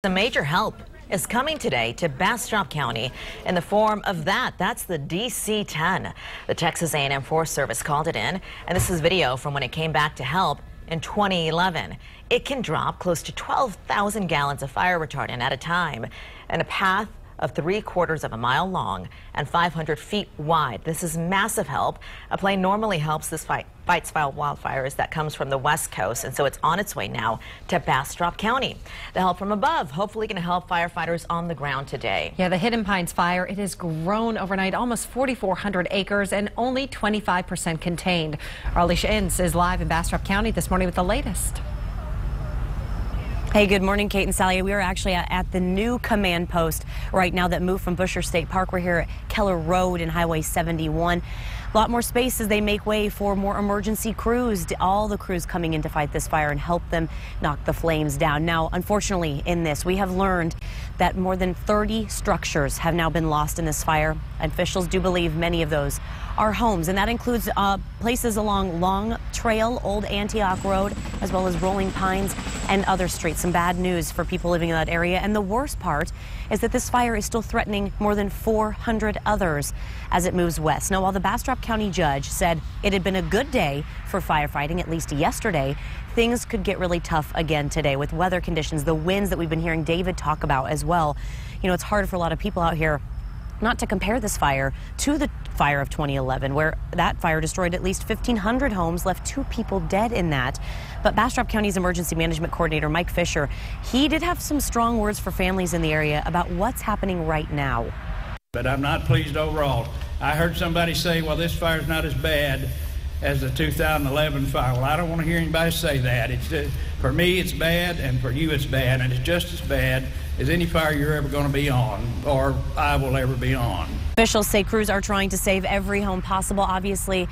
Some major help is coming today to Bastrop County in the form of that's the DC-10. The Texas A&M Forest Service called it in, and this is video from when it came back to help in 2011. It can drop close to 12,000 gallons of fire retardant at a time in a path of 3/4 of a mile long and 500 feet wide. This is massive help. A plane normally helps this fights wildfires that comes from the West Coast, and so it's on its way now to Bastrop County. The help from above hopefully going to help firefighters on the ground today. Yeah, the Hidden Pines fire, it has grown overnight, almost 4,400 acres and only 25% contained. Our Alicia Inns is live in Bastrop County this morning with the latest. Hey, good morning, Kate and Sally. We are actually at the new command post right now that moved from Busher State Park. We're here at Keller Road and Highway 71. A lot more space as they make way for more emergency crews. All the crews coming in to fight this fire and help them knock the flames down. Now, unfortunately, in this, we have learned that more than 30 structures have now been lost in this fire. Officials do believe many of those are homes, and that includes places along Long Trail, Old Antioch Road, as well as Rolling Pines and other streets. Some bad news for people living in that area, and the worst part is that this fire is still threatening more than 400 others as it moves west. Now, while the Bastrop County judge said it had been a good day for firefighting, at least yesterday, things could get really tough again today with weather conditions, the winds that we've been hearing David talk about as well. You know, it's hard for a lot of people out here not to compare this fire to the fire of 2011, where that fire destroyed at least 1,500 homes, left 2 people dead in that. But Bastrop County's Emergency Management Coordinator, Mike Fisher, he did have some strong words for families in the area about what's happening right now. But I'm not pleased overall. I heard somebody say, well, this fire's not as bad as the 2011 fire. Well, I don't want to hear anybody say that. For me, it's bad, and for you, it's bad, and it's just as bad as any fire you're ever going to be on, or I will ever be on. Officials say crews are trying to save every home possible. Obviously,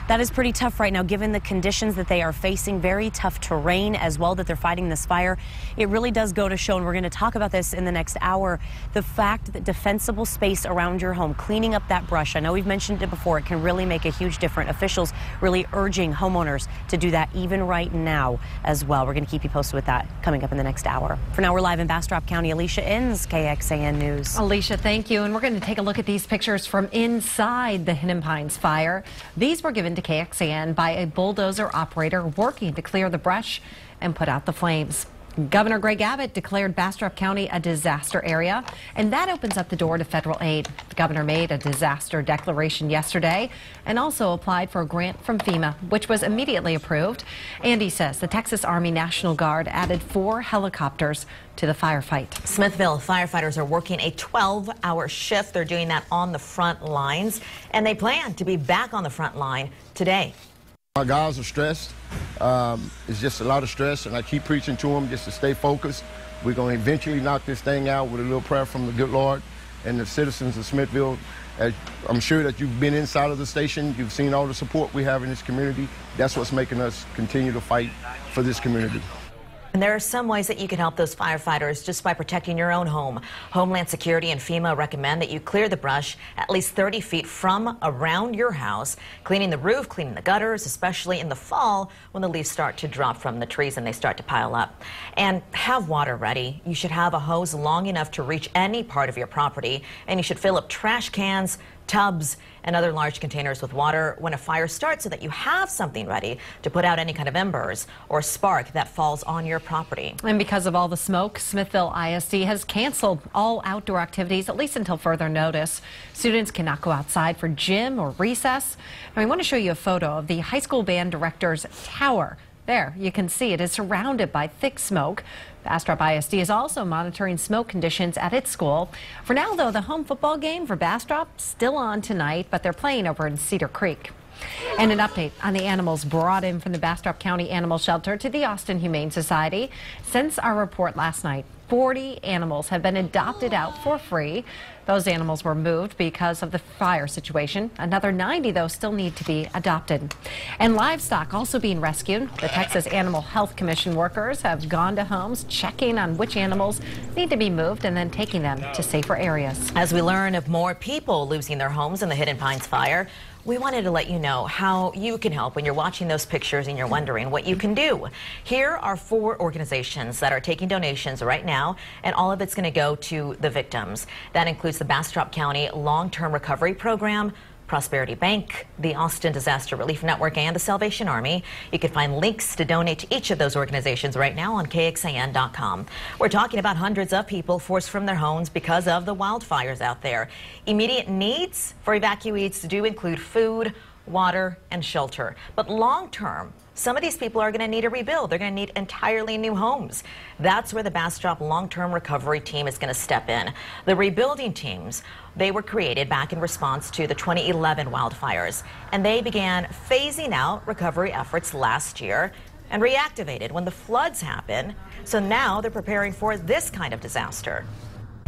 that is pretty tough right now, given the conditions that they are facing. Very tough terrain as well that they're fighting this fire. It really does go to show, and we're going to talk about this in the next hour, the fact that defensible space around your home, cleaning up that brush, I know we've mentioned it before, it can really make a huge difference. Officials really urging homeowners to do that even right now as well. We're going to keep you posted with that coming up in the next hour. For now, we're live in Bastrop County. Alicia Inns, KXAN News. Alicia, thank you. And we're going to take a look at these pictures from inside the Hidden Pines fire. These were given to KXAN by a bulldozer operator working to clear the brush and put out the flames. Governor Greg Abbott declared Bastrop County a disaster area, and that opens up the door to federal aid. The governor made a disaster declaration yesterday and also applied for a grant from FEMA, which was immediately approved. And he says the Texas Army National Guard added 4 helicopters to the firefight. Smithville firefighters are working a 12-hour shift. They're doing that on the front lines, and they plan to be back on the front line today. Our guys are stressed. It's just a lot of stress, and I keep preaching to them just to stay focused. We're going to eventually knock this thing out with a little prayer from the good Lord and the citizens of Smithville. I'm sure that you've been inside of the station. You've seen all the support we have in this community. That's what's making us continue to fight for this community. And there are some ways that you can help those firefighters just by protecting your own home. Homeland Security and FEMA recommend that you clear the brush at least 30 feet from around your house, cleaning the roof, cleaning the gutters, especially in the fall when the leaves start to drop from the trees and they start to pile up. And have water ready. You should have a hose long enough to reach any part of your property, and you should fill up trash cans, tubs, and other large containers with water when a fire starts so that you have something ready to put out any kind of embers or spark that falls on your property. And because of all the smoke, Smithville ISD has canceled all outdoor activities, at least until further notice. Students cannot go outside for gym or recess. And I want to show you a photo of the high school band director's tower. There, you can see it is surrounded by thick smoke. Bastrop ISD is also monitoring smoke conditions at its school. For now, though, the home football game for Bastrop still on tonight, but they're playing over in Cedar Creek. And an update on the animals brought in from the Bastrop County Animal Shelter to the Austin Humane Society. Since our report last night, 40 animals have been adopted out for free. Those animals were moved because of the fire situation. Another 90, though, still need to be adopted. And livestock also being rescued. The Texas Animal Health Commission workers have gone to homes checking on which animals need to be moved and then taking them to safer areas. As we learn of more people losing their homes in the Hidden Pines fire, we wanted to let you know how you can help when you're watching those pictures and you're wondering what you can do. Here are 4 organizations that are taking donations right now, and all of it's going to go to the victims. That includes the Bastrop County Long-Term Recovery Program, Prosperity Bank, the Austin Disaster Relief Network, and the Salvation Army. You can find links to donate to each of those organizations right now on KXAN.com. We're talking about hundreds of people forced from their homes because of the wildfires out there. Immediate needs for evacuees do include food, water, and shelter. But long term, some of these people are going to need a rebuild. They're going to need entirely new homes. That's where the Bastrop Long-Term Recovery Team is going to step in. The rebuilding teams, they were created back in response to the 2011 wildfires, and they began phasing out recovery efforts last year and reactivated when the floods happened. So now they're preparing for this kind of disaster.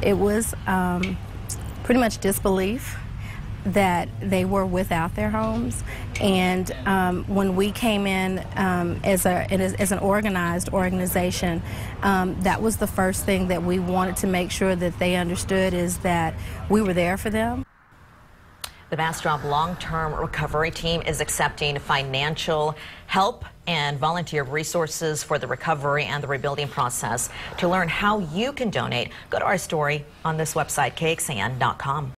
It was pretty much disbelief that they were without their homes, and when we came in as an organized organization, that was the first thing that we wanted to make sure that they understood, is that we were there for them. The Bastrop Long-Term Recovery Team is accepting financial help and volunteer resources for the recovery and the rebuilding process. To learn how you can donate, go to our story on this website, KXAN.com.